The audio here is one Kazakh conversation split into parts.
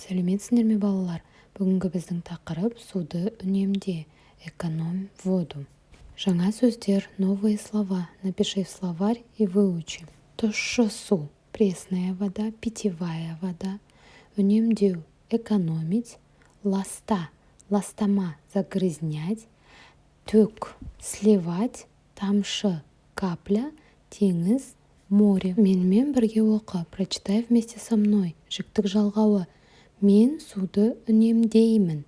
Сәлеметсіңдер ме, балалар? Бүгінгі біздің тақырып суды үнемде. Экономь воду. Жаңа сөздер, новые слова. Напиши в словарь и выучи. Тұщы су. Пресная вода, питьевая вода. Үнемдеу. Экономить. Ласта. Ластама. Загрязнять. Төк. Сливать. Тамшы. Капля. Теңіз. Море. Менімен бірге оқы. Прочитай вместе со мной. Жіктік жалғауы. Мен суды үнемдеймін.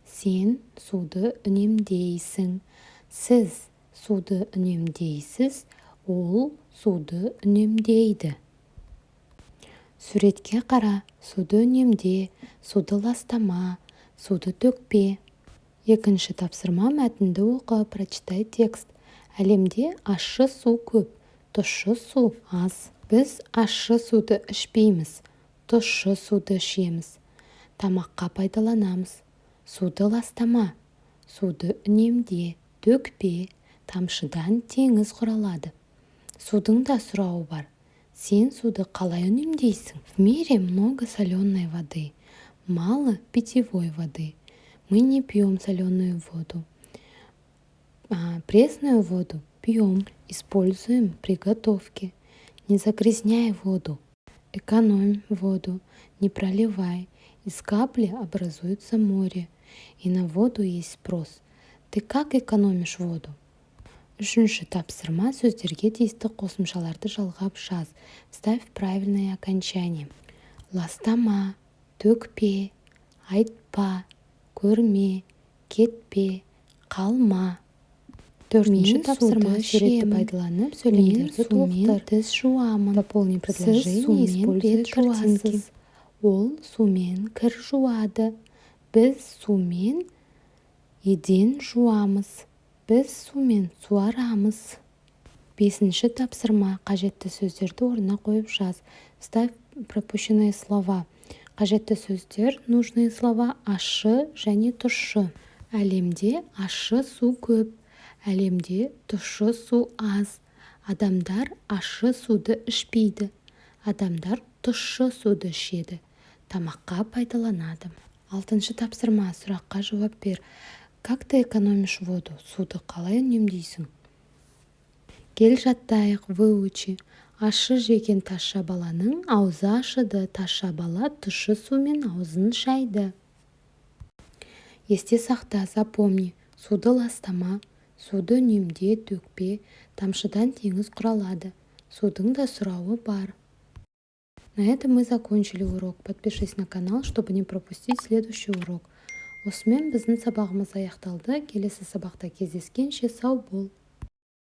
Сен суды үнемдейсің. Сіз суды үнемдейсіз. Ол суды үнемдейді. Суретке қара. Суды үнемде. Суды ластама. Суды төкпе. Екінші тапсырма, мәтінді оқы. Прочитай текст. Әлемде ащы су көп. Тұщы су аз. Біз ащы суды ішпейміз. Тұщы суды ішеміз. Тамаққа пайдаланамыз. Суды ластама. Суды үнемде. Төкпе. Тамшыдан теңіз құралады. Судың да сұрауы бар. Сен суды қалай үнемдейсің? В мире много соленой воды. Мало питьевой воды. Мы не пьем соленую воду. Пресную воду пьем. Используем при готовке. Не загрязняй воду. Экономь воду. Не проливай. Из капли образуется море. И на воду есть спрос. Ты как экономишь воду? Үшінші тапсырма, сөздерге тиісті қосымшаларды жалғап жаз. Вставь правильное окончание. Ластама, төкпе, айтпа, көрме, кетпе, қалма. Төртінші тапсырма, суретті пайдаланып, сөйлемдерді толықтыр. Тіс жуамын. Дополни предложение, используй картинки. Ол сумен кір жуады. Біз сумен еден жуамыз. Біз сумен суарамыз. Бесінші тапсырма, қажетті сөздерді орнына қойып жаз. Вставь пропущенные слова. Қажетті сөздер, нужные слова ащы және тұщы. Әлемде ащы су көп. Әлемде тұщы су аз. Адамдар ащы суды ішпейді. Адамдар тұщы суды ішеді. Тамаққа пайдаланады. Алтыншы тапсырма, сұраққа жауап бер. Как ты экономишь воду? Суды қалай үнемдейсің? Кел жаттайық, выучи. Ащы жеген тазша баланың аузы ашыды. Тазша бала тұщы сумен аузын шайды. Есте сақта, запомни. Суды ластама. Суды үнемде, төкпе. Тамшыдан теңіз құралады. Судың да сұрауы бар. На этом мы закончили урок. Подпишись на канал, чтобы не пропустить следующий урок. Осымен біздің сабағымыз аяқталды. Келесі сабақта кездескенше сау бол.